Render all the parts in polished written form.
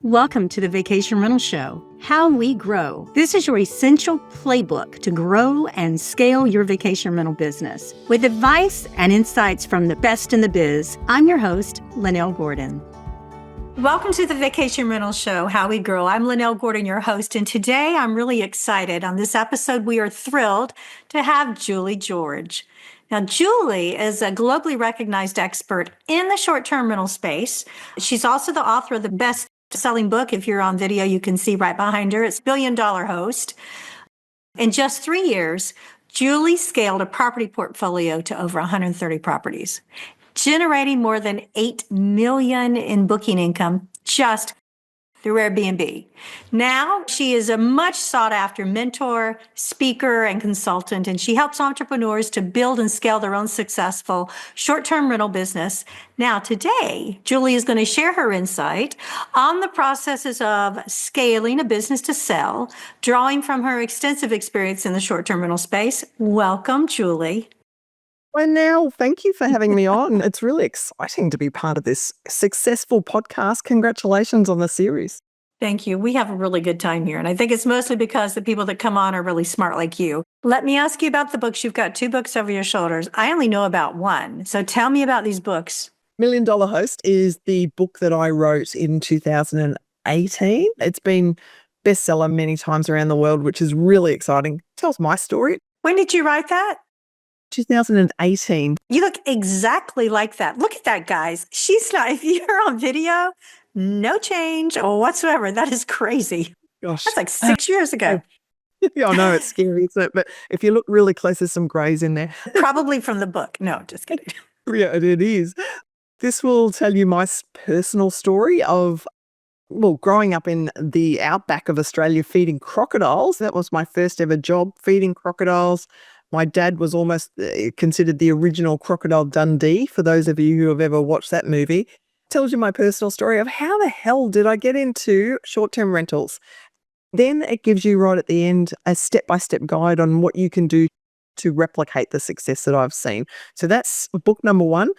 Welcome to the Vacation Rental Show, How We Grow. This is your essential playbook to grow and scale your vacation rental business. With advice and insights from the best in the biz, I'm your host, Lynell Gordon. Welcome to the Vacation Rental Show, How We Grow. I'm Lynell Gordon, your host, and today I'm really excited. On this episode, we are thrilled to have Julie George. Now, Julie is a globally recognized expert in the short-term rental space. She's also the author of the best-selling book. If you're on video, you can see right behind her. It's Billion Dollar Host. In just 3 years, Julie scaled a property portfolio to over 130 properties, generating more than $8 million in booking income just through Airbnb. Now, she is a much sought-after mentor, speaker, and consultant, and she helps entrepreneurs to build and scale their own successful short-term rental business. Now, today, Julie is going to share her insight on the processes of scaling a business to sell, drawing from her extensive experience in the short-term rental space. Welcome, Julie. Well, now, thank you for having me on. It's really exciting to be part of this successful podcast. Congratulations on the series. Thank you. We have a really good time here. And I think it's mostly because the people that come on are really smart like you. Let me ask you about the books. You've got 2 books over your shoulders. I only know about one. So tell me about these books. Million Dollar Host is the book that I wrote in 2018. It's been bestseller many times around the world, which is really exciting. It tells my story. When did you write that? 2018. You look exactly like that. Look at that, guys. She's not, if you're on video, no change whatsoever. That is crazy. Gosh. That's like 6 years ago. Yeah, I know, it's scary, isn't it? But if you look really close, there's some grays in there. Probably from the book. No, just kidding. Yeah, it is. This will tell you my personal story of, growing up in the outback of Australia feeding crocodiles. That was my first ever job, feeding crocodiles. My dad was almost considered the original Crocodile Dundee, for those of you who have ever watched that movie. Tells you my personal story of how the hell did I get into short-term rentals. Then it gives you right at the end a step-by-step guide on what you can do to replicate the success that I've seen. So that's book number 1.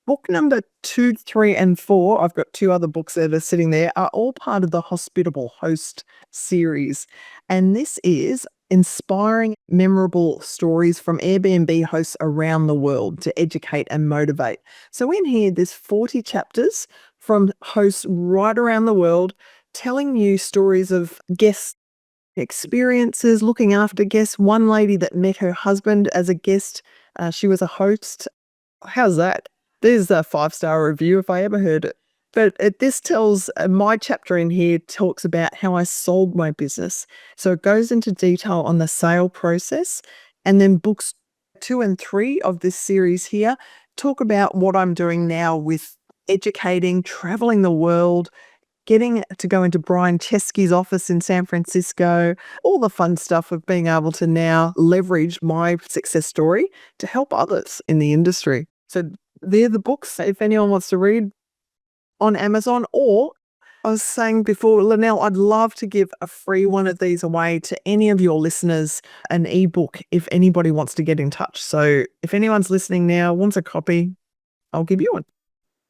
Book number 2, 3, and 4, I've got 2 other books that are sitting there, are all part of the Hospitable Host series. And this is inspiring, memorable stories from Airbnb hosts around the world to educate and motivate. So in here, there's 40 chapters from hosts right around the world telling you stories of guest experiences, looking after guests. One lady that met her husband as a guest, she was a host. How's that? There's a 5-star review if I ever heard it. But this tells, my chapter in here talks about how I sold my business. So it goes into detail on the sale process. And then books 2 and 3 of this series here talk about what I'm doing now with educating, traveling the world, getting to go into Brian Chesky's office in San Francisco, all the fun stuff of being able to now leverage my success story to help others in the industry. So they're the books, if anyone wants to read, on Amazon. Or I was saying before, Lynell, I'd love to give a free one of these away to any of your listeners, an ebook, if anybody wants to get in touch. So if anyone's listening now, wants a copy, I'll give you one.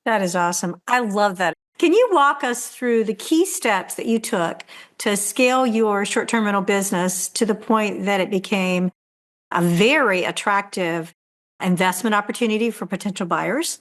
That is awesome. I love that. Can you walk us through the key steps that you took to scale your short-term rental business to the point that it became a very attractive investment opportunity for potential buyers?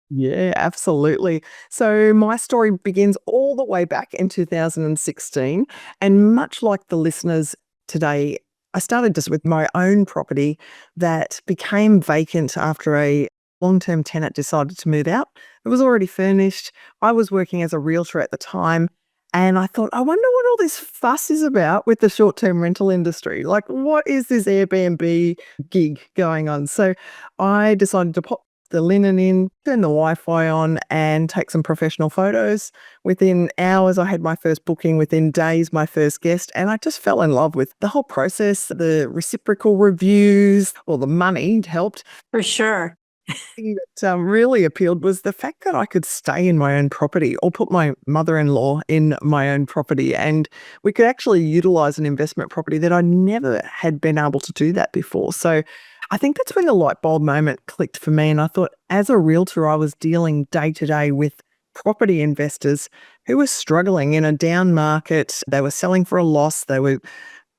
Yeah, absolutely. So my story begins all the way back in 2016. And much like the listeners today, I started just with my own property that became vacant after a long-term tenant decided to move out. It was already furnished. I was working as a realtor at the time. And I thought, I wonder what all this fuss is about with the short-term rental industry. Like, what is this Airbnb gig going on? So I decided to pop the linen in, turn the Wi-Fi on, and take some professional photos. Within hours, I had my first booking. Within days, my first guest. And I just fell in love with the whole process, the reciprocal reviews, or the money helped. For sure. The thing that really appealed was the fact that I could stay in my own property or put my mother-in-law in my own property, and we could actually utilize an investment property that I never had been able to do that before. So I think that's when the light bulb moment clicked for me. And I thought, as a realtor, I was dealing day to day with property investors who were struggling in a down market. They were selling for a loss. They were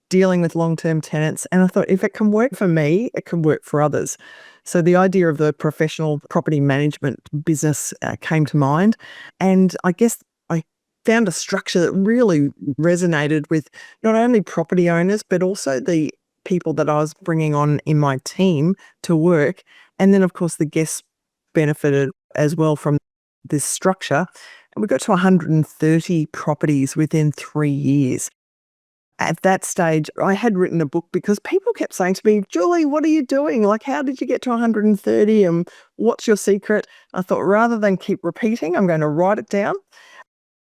dealing with long-term tenants. And I thought, if it can work for me, it can work for others. So the idea of the professional property management business came to mind. And I guess I found a structure that really resonated with not only property owners, but also the people that I was bringing on in my team to work. And then, of course, the guests benefited as well from this structure. And we got to 130 properties within 3 years. At that stage, I had written a book because people kept saying to me, "Julie, what are you doing? Like, how did you get to 130 and what's your secret?" I thought, rather than keep repeating, I'm going to write it down.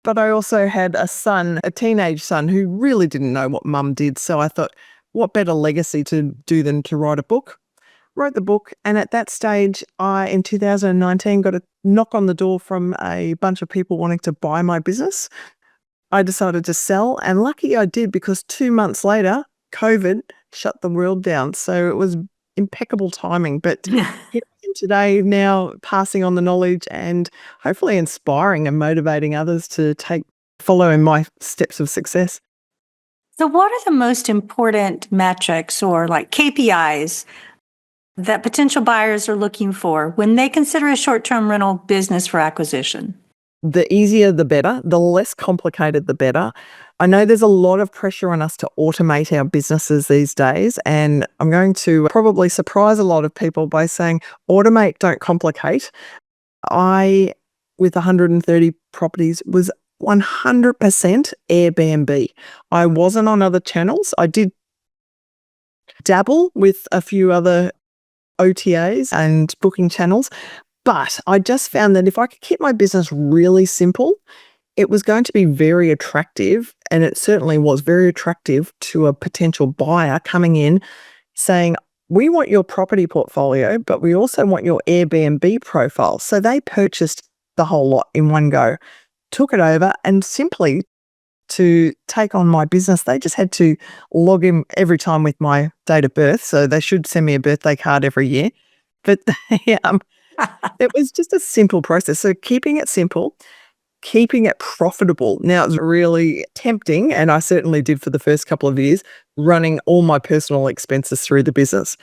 But I also had a son, a teenage son, who really didn't know what mum did. So I thought, what better legacy to do than to write a book? Wrote the book. And at that stage, in 2019, got a knock on the door from a bunch of people wanting to buy my business. I decided to sell, and lucky I did, because 2 months later, COVID shut the world down. So it was impeccable timing. But here I am today, now passing on the knowledge and hopefully inspiring and motivating others to follow in my steps of success. So, what are the most important metrics or like KPIs that potential buyers are looking for when they consider a short-term rental business for acquisition? The easier, the better. The less complicated, the better. I know there's a lot of pressure on us to automate our businesses these days, and I'm going to probably surprise a lot of people by saying, automate, don't complicate. I, with 130 properties, was 100% Airbnb. I wasn't on other channels. I did dabble with a few other OTAs and booking channels, but I just found that if I could keep my business really simple, it was going to be very attractive. And it certainly was very attractive to a potential buyer coming in saying, "We want your property portfolio, but we also want your Airbnb profile." So they purchased the whole lot in one go, took it over, and simply to take on my business, they just had to log in every time with my date of birth. So they should send me a birthday card every year. But it was just a simple process. So keeping it simple, keeping it profitable. Now, it's really tempting, and I certainly did for the first couple of years, running all my personal expenses through the business.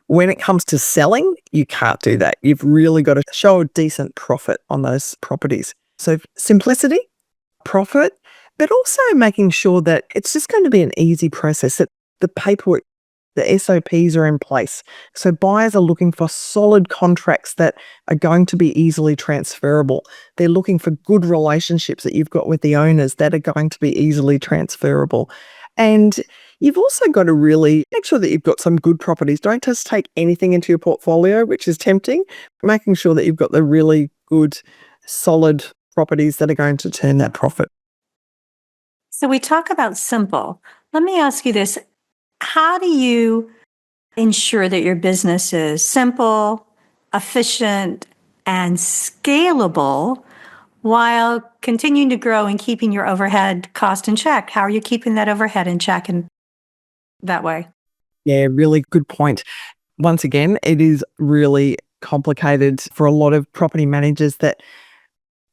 When it comes to selling, you can't do that. You've really got to show a decent profit on those properties. So simplicity, profit, but also making sure that it's just going to be an easy process, that the paperwork, the SOPs are in place. So buyers are looking for solid contracts that are going to be easily transferable. They're looking for good relationships that you've got with the owners that are going to be easily transferable. And you've also got to really make sure that you've got some good properties. Don't just take anything into your portfolio, which is tempting. Making sure that you've got the really good, solid properties that are going to turn that profit. So, we talk about simple. Let me ask you this. How do you ensure that your business is simple, efficient, and scalable while continuing to grow and keeping your overhead cost in check? How are you keeping that overhead in check in that way? Yeah, really good point. Once again, it is really complicated for a lot of property managers. That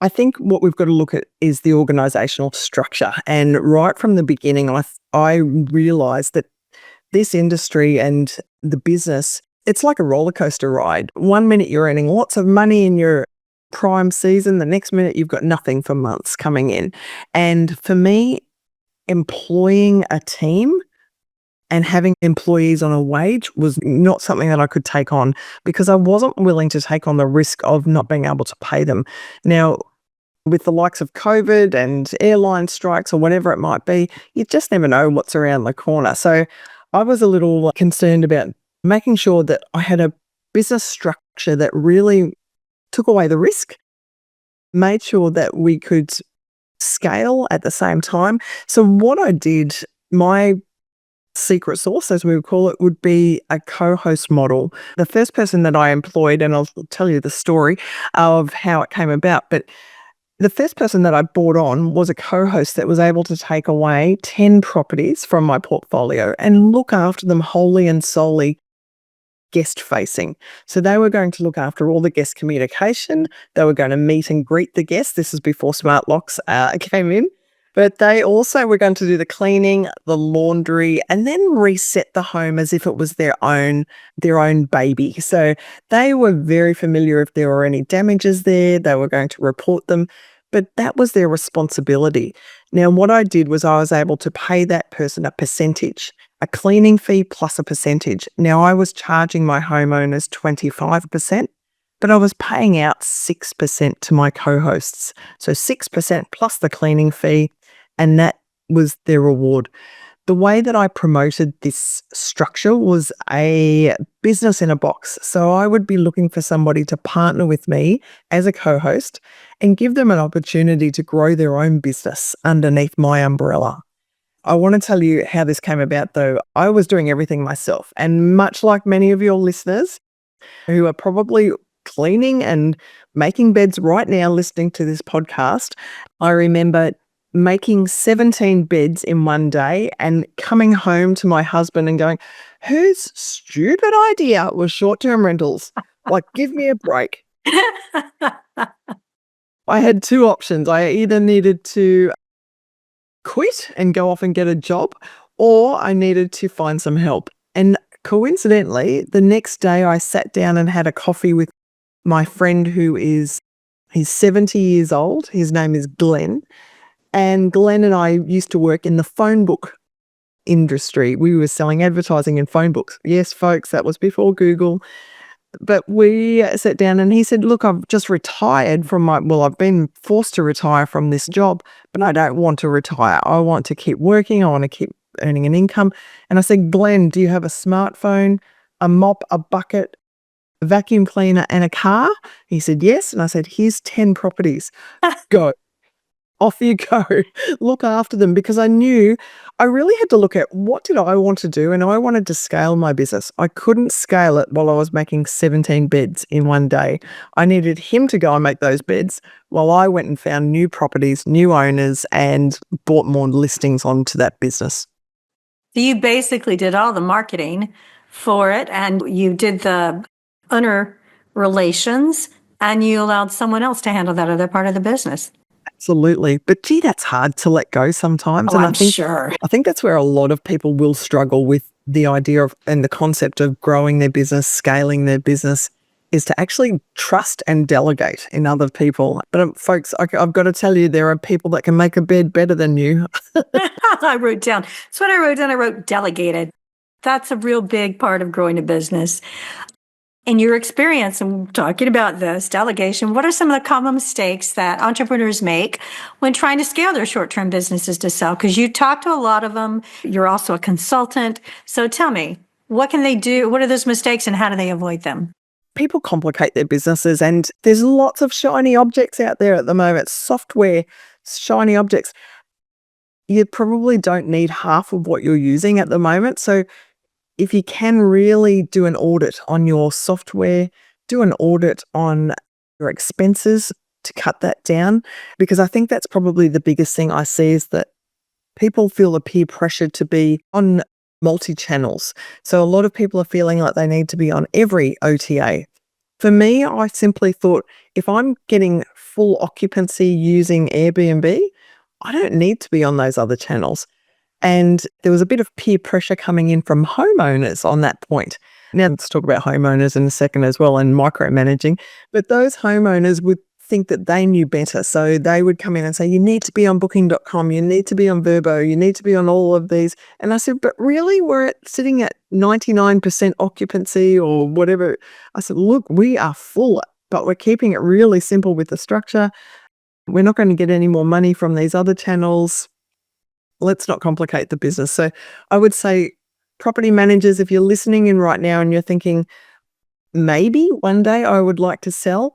I think what we've got to look at is the organizational structure. And right from the beginning, I realized that this industry and the business, it's like a roller coaster ride. 1 minute you're earning lots of money in your prime season, the next minute you've got nothing for months coming in. And for me, employing a team and having employees on a wage was not something that I could take on, because I wasn't willing to take on the risk of not being able to pay them. Now, with the likes of COVID and airline strikes or whatever it might be, you just never know what's around the corner. So I was a little concerned about making sure that I had a business structure that really took away the risk, made sure that we could scale at the same time. So what I did, my secret sauce, as we would call it, would be a co-host model. The first person that I employed, and I'll tell you the story of how it came about, but the first person that I brought on was a co-host that was able to take away 10 properties from my portfolio and look after them wholly and solely guest facing. So they were going to look after all the guest communication. They were going to meet and greet the guests. This is before smart locks came in. But they also were going to do the cleaning, the laundry, and then reset the home as if it was their own baby. So they were very familiar if there were any damages there. They were going to report them, but that was their responsibility. Now, what I did was I was able to pay that person a percentage, a cleaning fee plus a percentage. Now, I was charging my homeowners 25%, but I was paying out 6% to my co-hosts. So 6% plus the cleaning fee, and that was their reward. The way that I promoted this structure was a business in a box. So I would be looking for somebody to partner with me as a co-host and give them an opportunity to grow their own business underneath my umbrella. I want to tell you how this came about, though. I was doing everything myself. And much like many of your listeners who are probably cleaning and making beds right now listening to this podcast, I remember making 17 beds in one day and coming home to my husband and going, whose stupid idea was short-term rentals? Like, give me a break. I had two options. I either needed to quit and go off and get a job, or I needed to find some help. And coincidentally, the next day I sat down and had a coffee with my friend he's 70 years old. His name is Glenn. And Glenn and I used to work in the phone book industry. We were selling advertising in phone books. Yes, folks, that was before Google. But we sat down and he said, look, I've just retired I've been forced to retire from this job, but I don't want to retire. I want to keep working. I want to keep earning an income. And I said, Glenn, do you have a smartphone, a mop, a bucket, a vacuum cleaner and a car? He said, yes. And I said, here's 10 properties. Go. Off you go. Look after them, because I knew I really had to look at what did I want to do, and I wanted to scale my business. I couldn't scale it while I was making 17 beds in one day. I needed him to go and make those beds while I went and found new properties, new owners, and brought more listings onto that business. So you basically did all the marketing for it, and you did the owner relations, and you allowed someone else to handle that other part of the business. Absolutely. But gee, that's hard to let go sometimes. Oh, And I'm sure. I think that's where a lot of people will struggle with the idea of and the concept of growing their business, scaling their business, is to actually trust and delegate in other people. But folks, I've got to tell you, there are people that can make a bed better than you. I wrote down. That's what I wrote down. I wrote delegated. That's a real big part of growing a business. In your experience, and talking about this delegation, what are some of the common mistakes that entrepreneurs make when trying to scale their short-term businesses to sell? Because you talk to a lot of them. You're also a consultant. So tell me, what can they do? What are those mistakes and how do they avoid them? People complicate their businesses, and there's lots of shiny objects out there at the moment. Software, shiny objects. You probably don't need half of what you're using at the moment. So if you can really do an audit on your software, do an audit on your expenses to cut that down, because I think that's probably the biggest thing I see is that people feel the peer pressure to be on multi-channels. So a lot of people are feeling like they need to be on every OTA. For me, I simply thought if I'm getting full occupancy using Airbnb, I don't need to be on those other channels. And there was a bit of peer pressure coming in from homeowners on that point. Now, let's talk about homeowners in a second as well and micromanaging. But those homeowners would think that they knew better. So they would come in and say, you need to be on booking.com, you need to be on Verbo, you need to be on all of these. And I said, but really, we're sitting at 99% occupancy or whatever. I said, look, we are full, but we're keeping it really simple with the structure. We're not going to get any more money from these other channels. Let's not complicate the business. So I would say, property managers, if you're listening in right now and you're thinking, maybe one day I would like to sell,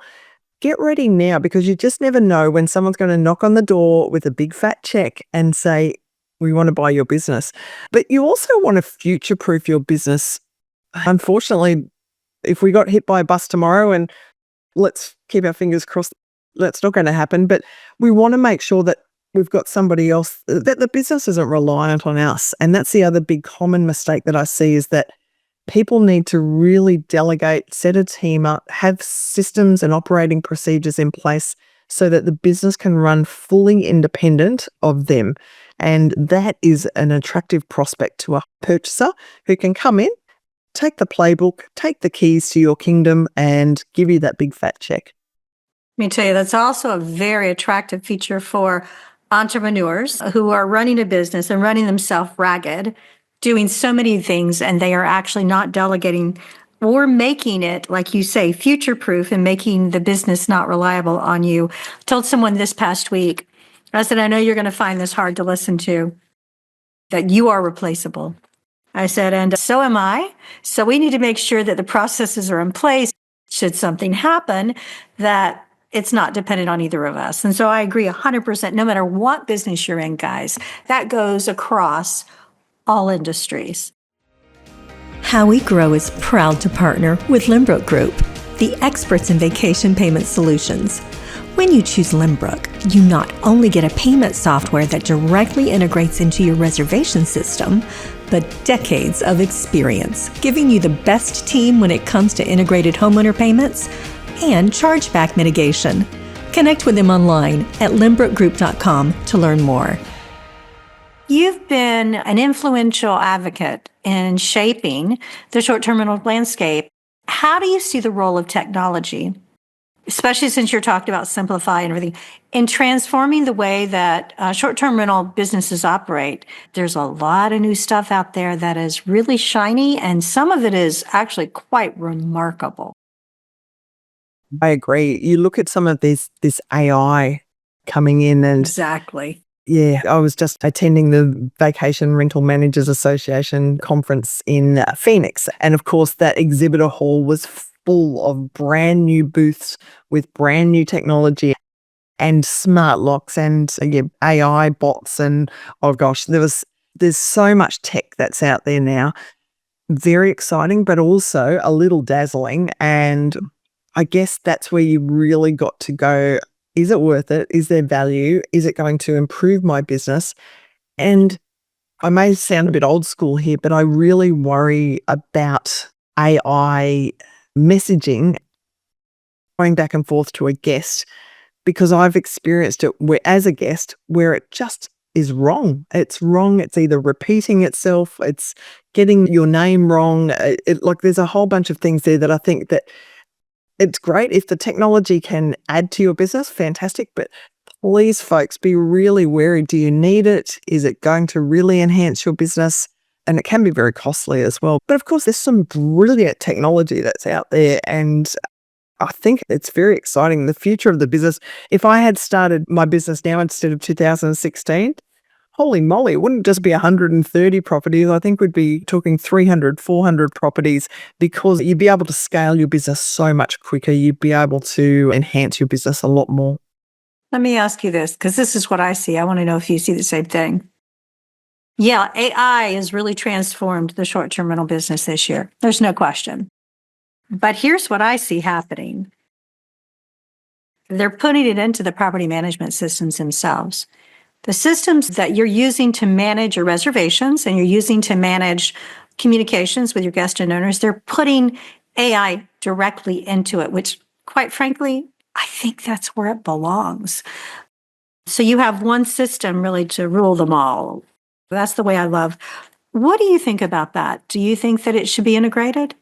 get ready now, because you just never know when someone's going to knock on the door with a big fat check and say, we want to buy your business. But you also want to future-proof your business. Unfortunately, if we got hit by a bus tomorrow, and let's keep our fingers crossed, that's not going to happen, but we want to make sure that we've got somebody else, that the business isn't reliant on us. And that's the other big common mistake that I see, is that People need to really delegate, set a team up, have systems and operating procedures in place so that the business can run fully independent of them. And that is an attractive prospect to a purchaser who can come in, take the playbook, take the keys to your kingdom, and give you that big fat check. Let me tell you, that's also a very attractive feature for entrepreneurs who are running a business and running themselves ragged, doing so many things, and they are actually not delegating or making it, like you say, future proof and making the business not reliable on you. I told someone this past week, I said, I know you're going to find this hard to listen to, that you are replaceable. I said, and so am I. So we need to make sure that the processes are in place should something happen, that it's not dependent on either of us. And so I agree 100%, no matter what business you're in, guys, that goes across all industries. How We Grow is proud to partner with Lynbrook Group, the experts in vacation payment solutions. When you choose Lynbrook, you not only get a payment software that directly integrates into your reservation system, but decades of experience, giving you the best team when it comes to integrated homeowner payments and chargeback mitigation. Connect with them online at lynbrookgroup.com to learn more. You've been an influential advocate in shaping the short-term rental landscape. How do you see the role of technology, especially since you're talking about Simplify and everything, in transforming the way that short-term rental businesses operate? There's a lot of new stuff out there that is really shiny, and some of it is actually quite remarkable. I agree. You look at some of this AI coming in and Exactly. yeah, I was just attending the Vacation Rental Managers Association conference in Phoenix. And of course, that exhibitor hall was full of brand new booths with brand new technology and smart locks and AI bots. And oh gosh, there's so much tech that's out there now. Very exciting, but also a little dazzling. And I guess that's where you really got to go. Is it worth it? Is there value? Is it going to improve my business? And I may sound a bit old school here, but I really worry about AI messaging going back and forth to a guest because I've experienced it as a guest where it just is wrong. It's wrong. It's either repeating itself. It's getting your name wrong. Like there's a whole bunch of things there that I think that it's great if the technology can add to your business, fantastic. But please, folks, be really wary. Do you need it? Is it going to really enhance your business? And it can be very costly as well. But of course, there's some brilliant technology that's out there. And I think it's very exciting. The future of the business. If I had started my business now instead of 2016, holy moly, it wouldn't just be 130 properties. I think we'd be talking 300, 400 properties because you'd be able to scale your business so much quicker. You'd be able to enhance your business a lot more. Let me ask you this, because this is what I see. I want to know if you see the same thing. Yeah, AI has really transformed the short-term rental business this year. There's no question. But here's what I see happening. They're putting it into the property management systems themselves. The systems that you're using to manage your reservations and you're using to manage communications with your guests and owners, they're putting AI directly into it, which, quite frankly, I think that's where it belongs. So you have one system really to rule them all. That's the way I love. What do you think about that? Do you think that it should be integrated?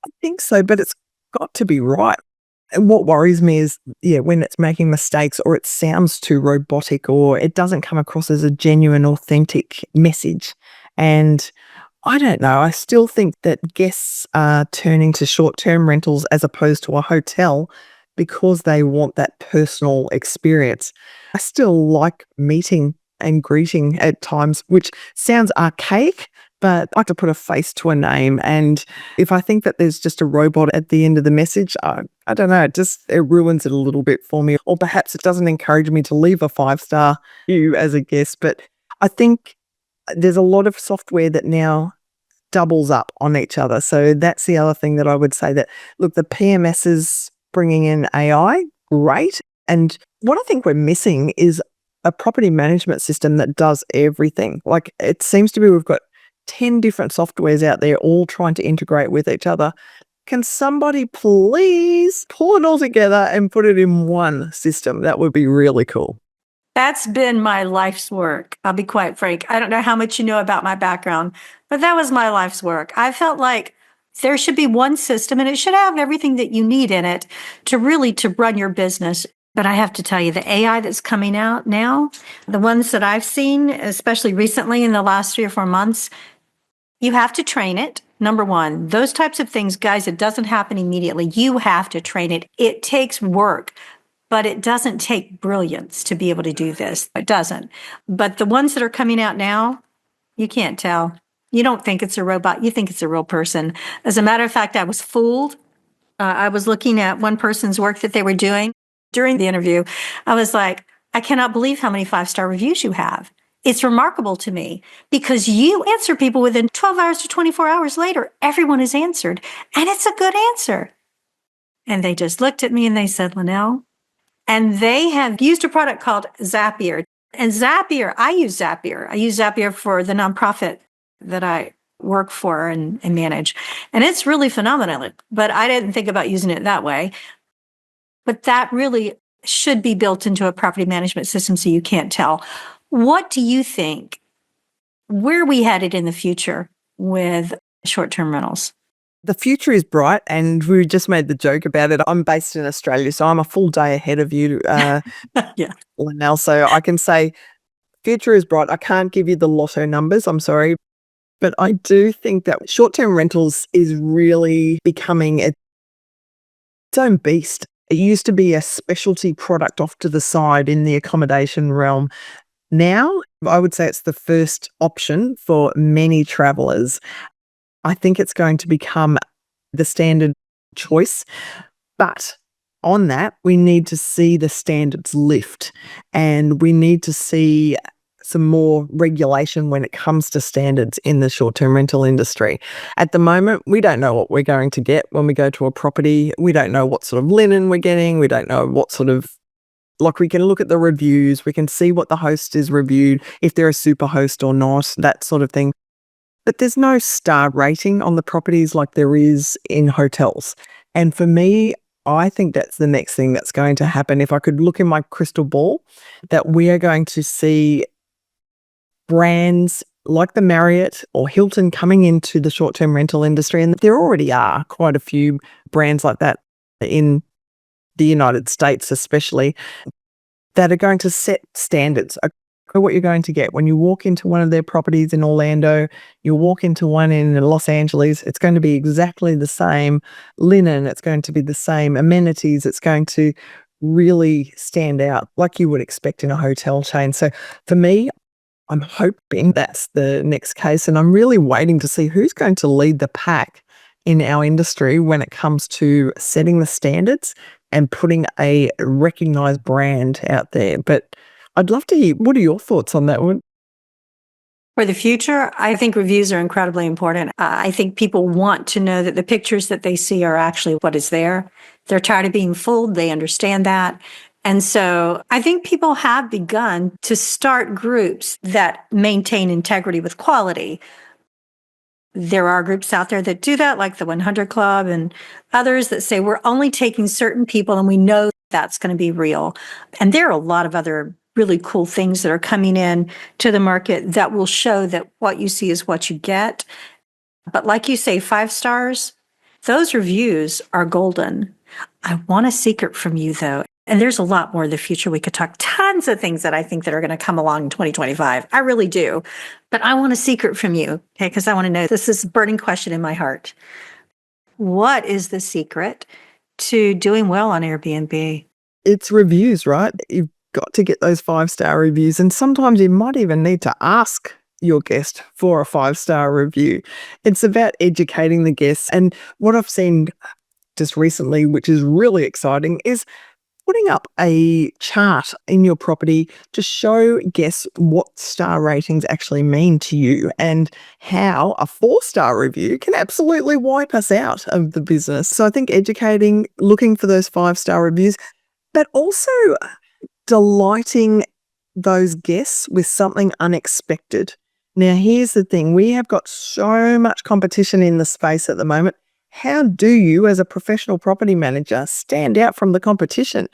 I think so, but it's got to be right. And what worries me is, when it's making mistakes or it sounds too robotic or it doesn't come across as a genuine, authentic message. And I don't know. I still think that guests are turning to short-term rentals as opposed to a hotel because they want that personal experience. I still like meeting and greeting at times, which sounds archaic, but I like to put a face to a name. And if I think that there's just a robot at the end of the message, I don't know, it ruins it a little bit for me. Or perhaps it doesn't encourage me to leave a 5-star review as a guest. But I think there's a lot of software that now doubles up on each other. So that's the other thing that I would say that, look, the PMS is bringing in AI, great. And what I think we're missing is a property management system that does everything. Like it seems to be we've got 10 different softwares out there all trying to integrate with each other. Can somebody please pull it all together and put it in one system? That would be really cool. That's been my life's work. I'll be quite frank. I don't know how much you know about my background, but that was my life's work. I felt like there should be one system and it should have everything that you need in it to run your business. But I have to tell you, the AI that's coming out now, the ones that I've seen, especially recently in the last 3 or 4 months, you have to train it. Number one, those types of things, guys, it doesn't happen immediately. You have to train it. It takes work, but it doesn't take brilliance to be able to do this. It doesn't. But the ones that are coming out now, you can't tell. You don't think it's a robot. You think it's a real person. As a matter of fact, I was fooled. I was looking at one person's work that they were doing during the interview. I was like, I cannot believe how many 5-star reviews you have. It's remarkable to me because you answer people within 12 hours to 24 hours later. Everyone has answered, and it's a good answer. And they just looked at me and they said, Lynell, and they have used a product called Zapier. And Zapier, I use Zapier. I use Zapier for the nonprofit that I work for and manage. And it's really phenomenal, but I didn't think about using it that way. But that really should be built into a property management system so you can't tell. What do you think? Where are we headed in the future with short-term rentals? The future is bright, and we just made the joke about it. I'm based in Australia, so I'm a full day ahead of you, Yeah. Lynell. So I can say future is bright. I can't give you the lotto numbers, I'm sorry. But I do think that short-term rentals is really becoming its own beast. It used to be a specialty product off to the side in the accommodation realm. Now, I would say it's the first option for many travelers. I think it's going to become the standard choice. But on that, we need to see the standards lift, and we need to see some more regulation when it comes to standards in the short-term rental industry. At the moment, we don't know what we're going to get when we go to a property. We don't know what sort of linen we're getting. We don't know what sort of, like, we can look at the reviews. We can see what the host is reviewed, if they're a super host or not, that sort of thing. But there's no star rating on the properties like there is in hotels. And for me, I think that's the next thing that's going to happen. If I could look in my crystal ball, that we are going to see brands like the Marriott or Hilton coming into the short-term rental industry. And there already are quite a few brands like that in the United States, especially, that are going to set standards. What you're going to get when you walk into one of their properties in Orlando, you walk into one in Los Angeles, it's going to be exactly the same linen, it's going to be the same amenities, it's going to really stand out like you would expect in a hotel chain. So for me, I'm hoping that's the next case, and I'm really waiting to see who's going to lead the pack in our industry when it comes to setting the standards and putting a recognized brand out there. But I'd love to hear, what are your thoughts on that one? For the future, I think reviews are incredibly important. I think people want to know that the pictures that they see are actually what is there. They're tired of being fooled. They understand that. And so I think people have begun to start groups that maintain integrity with quality. There are groups out there that do that, like the 100 Club and others that say we're only taking certain people and we know that's going to be real. And there are a lot of other really cool things that are coming in to the market that will show that what you see is what you get. But like you say, 5 stars, those reviews are golden. I want a secret from you, though. And there's a lot more in the future. We could talk tons of things that I think that are going to come along in 2025. I really do. But I want a secret from you, okay? Because I want to know, this is a burning question in my heart. What is the secret to doing well on Airbnb? It's reviews, right? You've got to get those 5-star reviews, and sometimes you might even need to ask your guest for a 5-star review. It's about educating the guests. And what I've seen just recently, which is really exciting, is putting up a chart in your property to show guests what star ratings actually mean to you and how a 4-star review can absolutely wipe us out of the business. So I think educating, looking for those 5-star reviews, but also delighting those guests with something unexpected. Now, here's the thing. We have got so much competition in the space at the moment. How do you, as a professional property manager, stand out from the competition?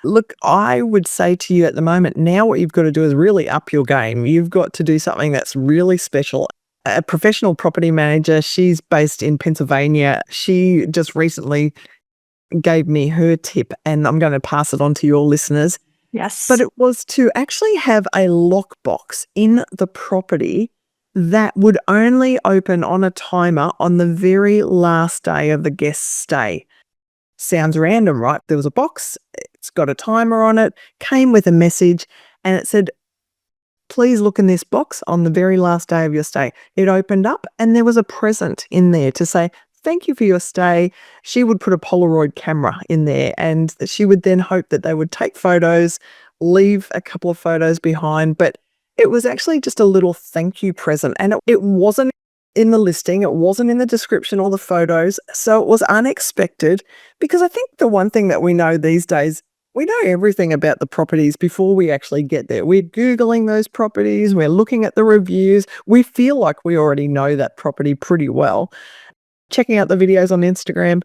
Look, I would say to you at the moment, now what you've got to do is really up your game. You've got to do something that's really special. A professional property manager, she's based in Pennsylvania. She just recently gave me her tip, and I'm going to pass it on to your listeners. But Yes. it was to actually have a lockbox in the property that would only open on a timer on the very last day of the guest's stay. Sounds random, right? There was a box, it's got a timer on it, came with a message, and it said, please look in this box on the very last day of your stay. It opened up and there was a present in there to say, thank you for your stay. She would put a Polaroid camera in there and she would then hope that they would take photos, leave a couple of photos behind. But it was actually just a little thank you present. And it wasn't in the listing, it wasn't in the description or the photos. So it was unexpected, because I think the one thing that we know these days, we know everything about the properties before we actually get there. We're Googling those properties, we're looking at the reviews, we feel like we already know that property pretty well, checking out the videos on Instagram.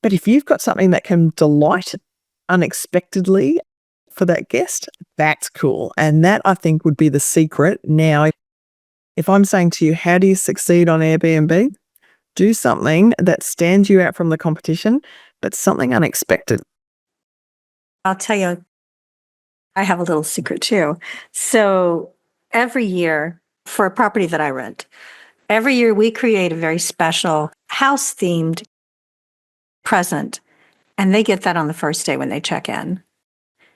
But if you've got something that can delight unexpectedly for that guest, that's cool. And that, I think, would be the secret. Now, if I'm saying to you, how do you succeed on Airbnb? Do something that stands you out from the competition, but something unexpected. I'll tell you, I have a little secret too. So every year for a property that I rent, every year we create a very special house themed present, and they get that on the first day when they check in.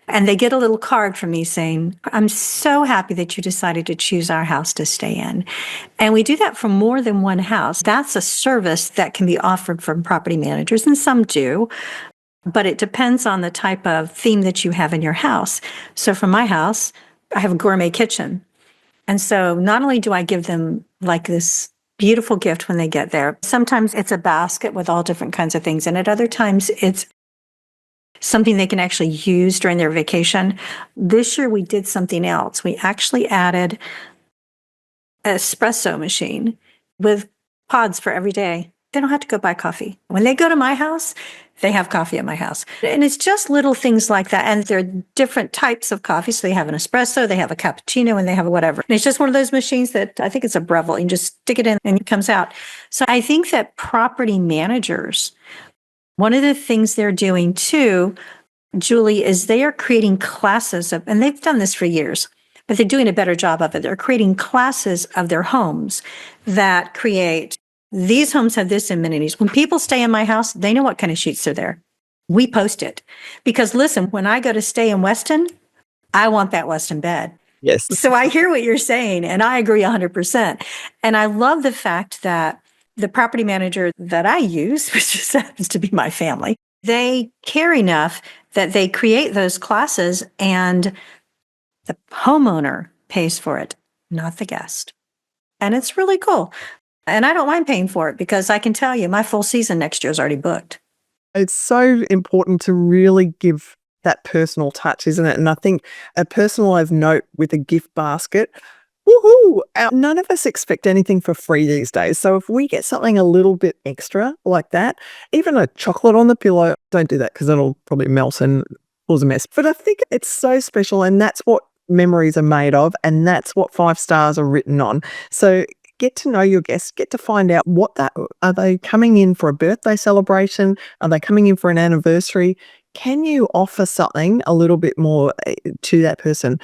And they get a little card from me saying, I'm so happy that you decided to choose our house to stay in. And we do that for more than one house. That's a service that can be offered from property managers, and some do, but it depends on the type of theme that you have in your house. So for my house, I have a gourmet kitchen. And so not only do I give them like this beautiful gift when they get there, sometimes it's a basket with all different kinds of things in it. Other times it's something they can actually use during their vacation. This year we did something else. We actually added an espresso machine with pods for every day. They don't have to go buy coffee. When they go to my house, they have coffee at my house. And it's just little things like that. And there are different types of coffee. So they have an espresso, they have a cappuccino, and they have a whatever. And it's just one of those machines that I think it's a Breville. You can just stick it in and it comes out. So I think that property managers, one of the things they're doing too, Julie, is they are creating classes of, and they've done this for years, but they're doing a better job of it. They're creating classes of their homes that create, these homes have this amenities. When people stay in my house, they know what kind of sheets are there. We post it. Because listen, when I go to stay in Weston, I want that Weston bed. Yes. So I hear what you're saying, and I agree 100%. And I love the fact that the property manager that I use, which just happens to be my family, they care enough that they create those classes and the homeowner pays for it, not the guest. And it's really cool. And I don't mind paying for it because I can tell you my full season next year is already booked. It's so important to really give that personal touch, isn't it? And I think a personalized note with a gift basket, woohoo! None of us expect anything for free these days. So if we get something a little bit extra like that, even a chocolate on the pillow, don't do that because it'll probably melt and cause a mess. But I think it's so special, and that's what memories are made of, and that's what 5 stars are written on. So get to know your guests, get to find out are they coming in for a birthday celebration? Are they coming in for an anniversary? Can you offer something a little bit more to that person?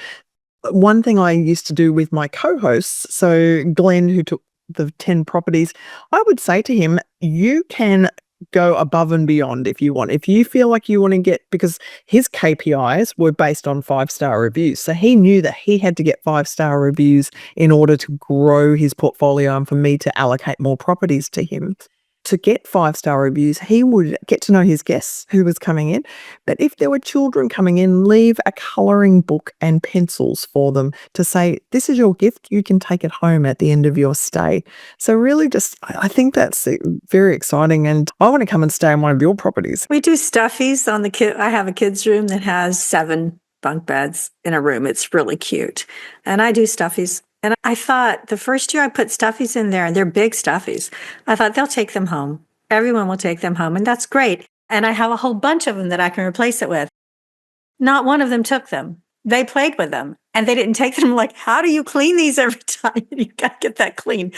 One thing I used to do with my co-hosts, so Glenn, who took the 10 properties, I would say to him, you can go above and beyond if you want. If you feel like you want to get, because his KPIs were based on 5-star reviews. So he knew that he had to get 5-star reviews in order to grow his portfolio and for me to allocate more properties to him. To get 5-star reviews, he would get to know his guests who was coming in. But if there were children coming in, leave a colouring book and pencils for them to say, this is your gift, you can take it home at the end of your stay. So really I think that's very exciting, and I want to come and stay in one of your properties. We do stuffies on the kid. I have a kid's room that has 7 bunk beds in a room. It's really cute. And I do stuffies. And I thought the first year I put stuffies in there, and they're big stuffies, I thought they'll take them home. Everyone will take them home, and that's great. And I have a whole bunch of them that I can replace it with. Not one of them took them. They played with them and they didn't take them. Like, how do you clean these every time? You got to get that clean.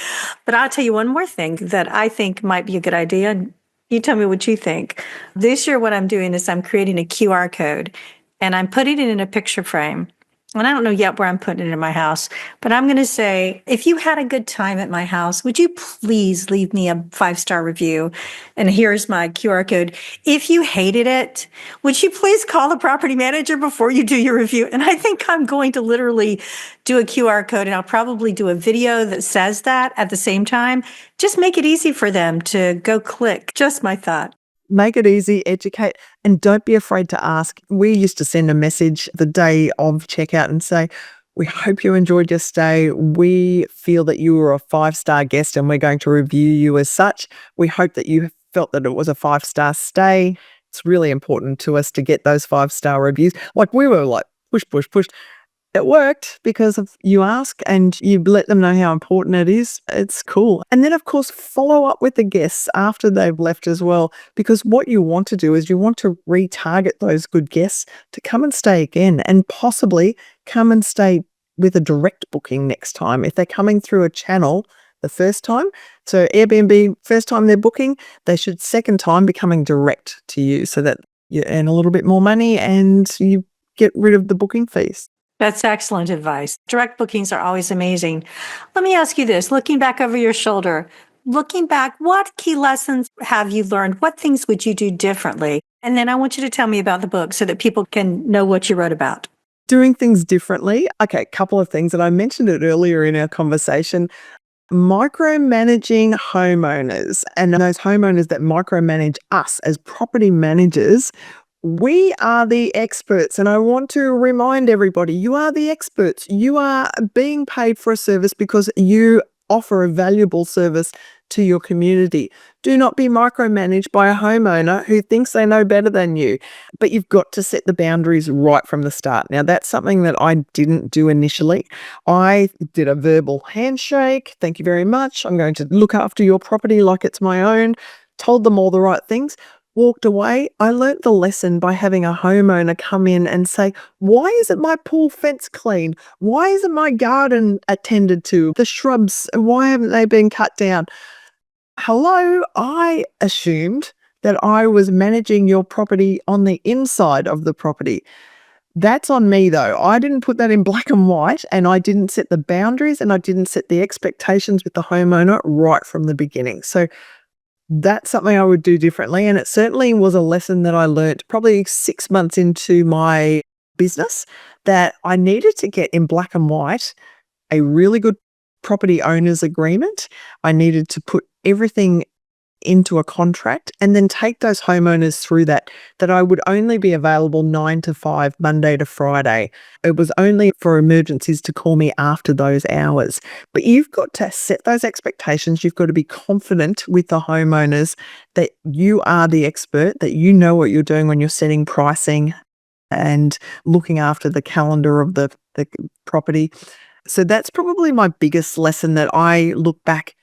But I'll tell you one more thing that I think might be a good idea. And you tell me what you think. This year, what I'm doing is I'm creating a QR code and I'm putting it in a picture frame. And I don't know yet where I'm putting it in my house, but I'm going to say, if you had a good time at my house, would you please leave me a 5-star review? And here's my QR code. If you hated it, would you please call the property manager before you do your review? And I think I'm going to literally do a QR code, and I'll probably do a video that says that at the same time. Just make it easy for them to go click. Just my thought. Make it easy, educate, and don't be afraid to ask. We used to send a message the day of checkout and say, we hope you enjoyed your stay. We feel that you were a 5-star guest and we're going to review you as such. We hope that you felt that it was a 5-star stay. It's really important to us to get those 5-star reviews. Like we were like, push, push, push. It worked because of you ask and you let them know how important it is. It's cool. And then, of course, follow up with the guests after they've left as well, because what you want to do is you want to retarget those good guests to come and stay again and possibly come and stay with a direct booking next time. If they're coming through a channel the first time, so Airbnb, first time they're booking, they should second time be coming direct to you so that you earn a little bit more money and you get rid of the booking fees. That's excellent advice. Direct bookings are always amazing. Let me ask you this, looking back over your shoulder, looking back, what key lessons have you learned? What things would you do differently? And then I want you to tell me about the book so that people can know what you wrote about. Doing things differently. Okay, a couple of things, and I mentioned it earlier in our conversation. Micromanaging homeowners and those homeowners that micromanage us as property managers. We are the experts, and I want to remind everybody, you are the experts. You are being paid for a service because you offer a valuable service to your community. Do not be micromanaged by a homeowner who thinks they know better than you, but you've got to set the boundaries right from the start. Now, that's something that I didn't do initially. I did a verbal handshake. Thank you very much. I'm going to look after your property like it's my own. Told them all the right things. Walked away. I learnt the lesson by having a homeowner come in and say, why isn't my pool fence clean? Why isn't my garden attended to? The shrubs, why haven't they been cut down? Hello, I assumed that I was managing your property on the inside of the property. That's on me though. I didn't put that in black and white, and I didn't set the boundaries and I didn't set the expectations with the homeowner right from the beginning. So that's something I would do differently. And it certainly was a lesson that I learnt probably 6 months into my business, that I needed to get in black and white a really good property owner's agreement. I needed to put everything into a contract and then take those homeowners through that I would only be available 9 to 5, Monday to Friday. It was only for emergencies to call me after those hours. But you've got to set those expectations. You've got to be confident with the homeowners that you are the expert, that you know what you're doing when you're setting pricing and looking after the calendar of the property. So that's probably my biggest lesson that I look back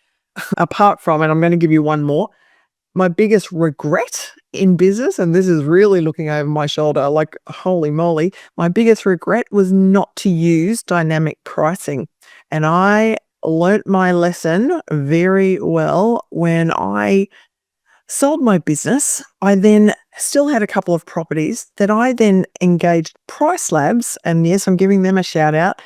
apart from, and I'm going to give you one more, my biggest regret in business, and this is really looking over my shoulder, like, holy moly, my biggest regret was not to use dynamic pricing. And I learnt my lesson very well when I sold my business. I then still had a couple of properties that I then engaged Price Labs, and yes, I'm giving them a shout out.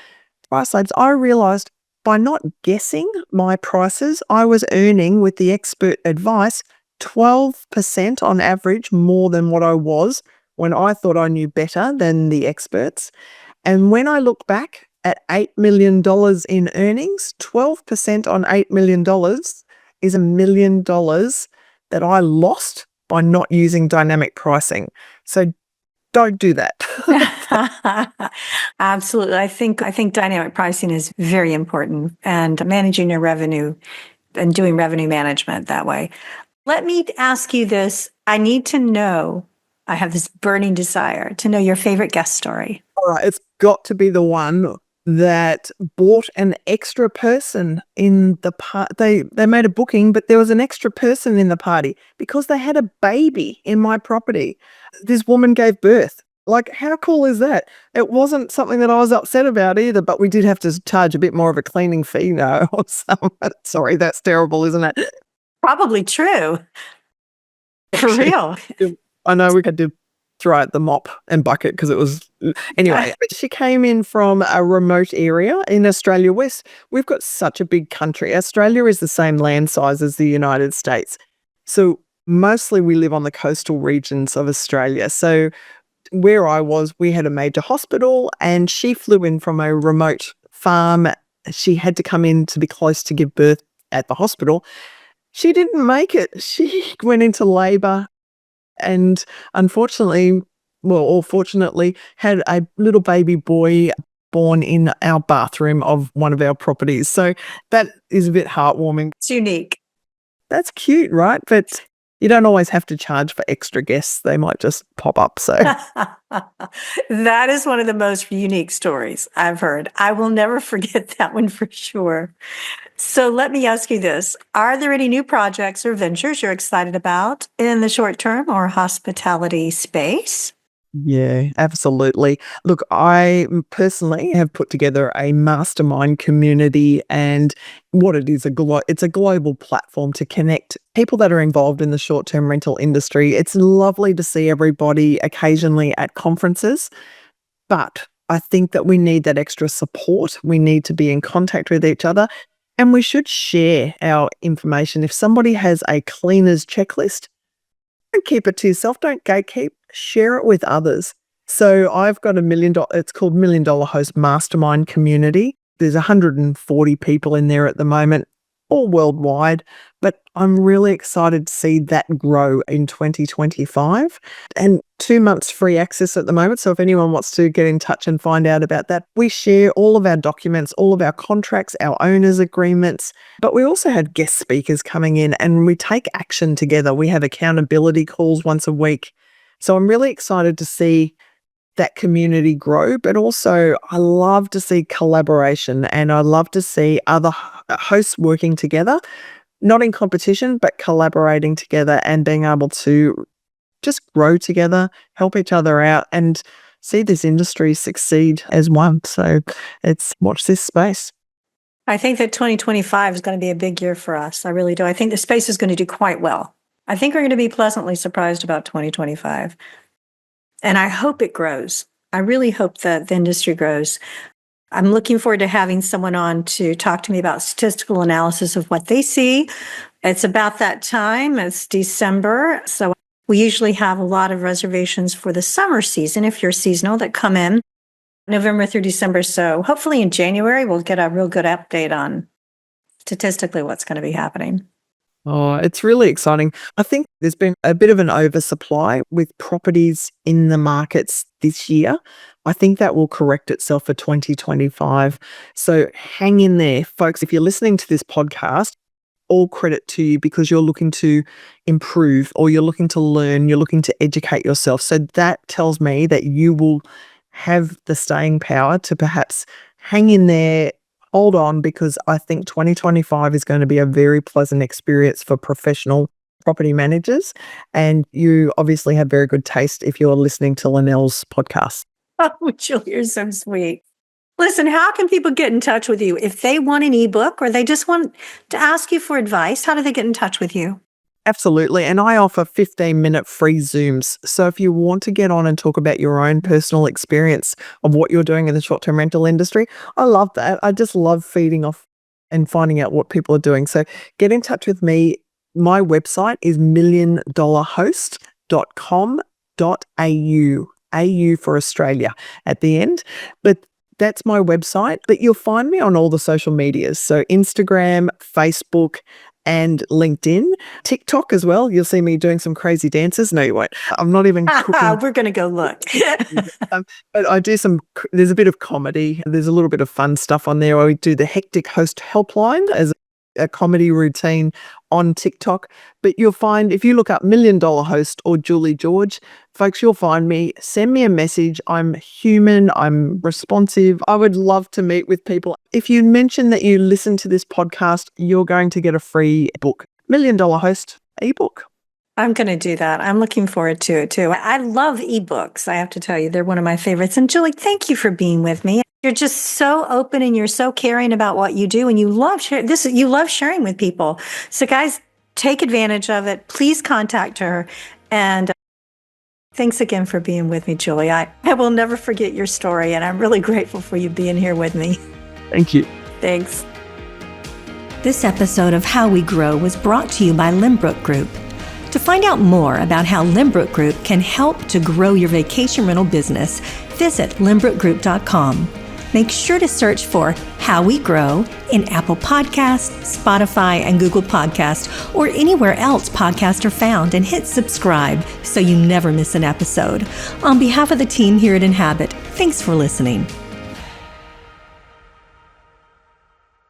Price Labs, I realized by not guessing my prices, I was earning, with the expert advice, 12% on average more than what I was when I thought I knew better than the experts. And when I look back at $8 million in earnings, 12% on $8 million is $1 million that I lost by not using dynamic pricing. So don't do that. Absolutely. I think dynamic pricing is very important, and managing your revenue and doing revenue management that way. Let me ask you this. I need to know, I have this burning desire to know your favorite guest story. All right, it's got to be the one that bought an extra person in the party. They made a booking, but there was an extra person in the party because they had a baby in my property. This woman gave birth. Like, how cool is that? It wasn't something that I was upset about either, but we did have to charge a bit more of a cleaning fee now. Sorry, that's terrible, isn't it? Probably true. For real. I know we had to throw out the mop and bucket because it was anyway. She came in from a remote area in Australia. We've got such a big country. Australia is the same land size as the United States. So mostly we live on the coastal regions of Australia. So where I was, we had a major hospital and she flew in from a remote farm. She had to come in to be close to give birth at the hospital. She didn't make it. She went into labour and unfortunately, or fortunately, had a little baby boy born in our bathroom of one of our properties. So that is a bit heartwarming. It's unique. That's cute, right? But you don't always have to charge for extra guests. They might just pop up. So that is one of the most unique stories I've heard. I will never forget that one for sure. So let me ask you this. Are there any new projects or ventures you're excited about in the short term or hospitality space? yeah, absolutely. Look, I personally have put together a mastermind community, and what it is, it's a global platform to connect people that are involved in the short-term rental industry. It's lovely to see everybody occasionally at conferences, but I think that we need that extra support. We need to be in contact with each other, and we should share our information. If somebody has a cleaner's checklist, don't keep it to yourself. Don't gatekeep. Share it with others. So I've got it's called $1 Million Host Mastermind Community. There's 140 people in there at the moment, all worldwide. But I'm really excited to see that grow in 2025. And 2 months free access at the moment. So if anyone wants to get in touch and find out about that, we share all of our documents, all of our contracts, our owners' agreements. But we also had guest speakers coming in and we take action together. We have accountability calls once a week. So I'm really excited to see that community grow, but also I love to see collaboration and I love to see other hosts working together, not in competition, but collaborating together and being able to just grow together, help each other out and see this industry succeed as one. So watch this space. I think that 2025 is going to be a big year for us. I really do. I think the space is going to do quite well. I think we're going to be pleasantly surprised about 2025. And I hope it grows. I really hope that the industry grows. I'm looking forward to having someone on to talk to me about statistical analysis of what they see. It's about that time. It's December. So we usually have a lot of reservations for the summer season, if you're seasonal, that come in November through December. So hopefully in January, we'll get a real good update on statistically what's going to be happening. Oh, it's really exciting. I think there's been a bit of an oversupply with properties in the markets this year. I think that will correct itself for 2025. So hang in there, folks. If you're listening to this podcast, all credit to you because you're looking to improve or you're looking to learn, you're looking to educate yourself. So that tells me that you will have the staying power to perhaps hang in there. Hold on, because I think 2025 is going to be a very pleasant experience for professional property managers. And you obviously have very good taste if you're listening to Lynell's podcast. Oh, Jill, you're so sweet. Listen, how can people get in touch with you? If they want an ebook or they just want to ask you for advice, how do they get in touch with you? Absolutely. And I offer 15-minute free Zooms. So if you want to get on and talk about your own personal experience of what you're doing in the short-term rental industry, I love that. I just love feeding off and finding out what people are doing. So get in touch with me. My website is milliondollarhost.com.au, AU for Australia at the end. But that's my website. But you'll find me on all the social medias. So Instagram, Facebook, and LinkedIn, TikTok as well. You'll see me doing some crazy dances. No, you won't. I'm not even cooking. We're going to go look. But I do there's a bit of comedy. There's a little bit of fun stuff on there. I do the Hectic Host Helpline as a comedy routine on TikTok. But you'll find, if you look up $1 Million Host or Julie George, folks, you'll find me. Send me a message. I'm human. I'm responsive. I would love to meet with people. If you mention that you listen to this podcast, you're going to get a free book. $1 Million Host ebook. I'm going to do that. I'm looking forward to it too. I love ebooks. I have to tell you, they're one of my favorites. And Julie, thank you for being with me. You're just so open and you're so caring about what you do, and you love you love sharing with people. So guys, take advantage of it. Please contact her. And thanks again for being with me, Julie. I will never forget your story, and I'm really grateful for you being here with me. Thank you. Thanks. This episode of How We Grow was brought to you by Lynbrook Group. To find out more about how Lynbrook Group can help to grow your vacation rental business, visit lynbrookgroup.com. Make sure to search for How We Grow in Apple Podcasts, Spotify, and Google Podcasts, or anywhere else podcasts are found, and hit subscribe so you never miss an episode. On behalf of the team here at Inhabit, thanks for listening.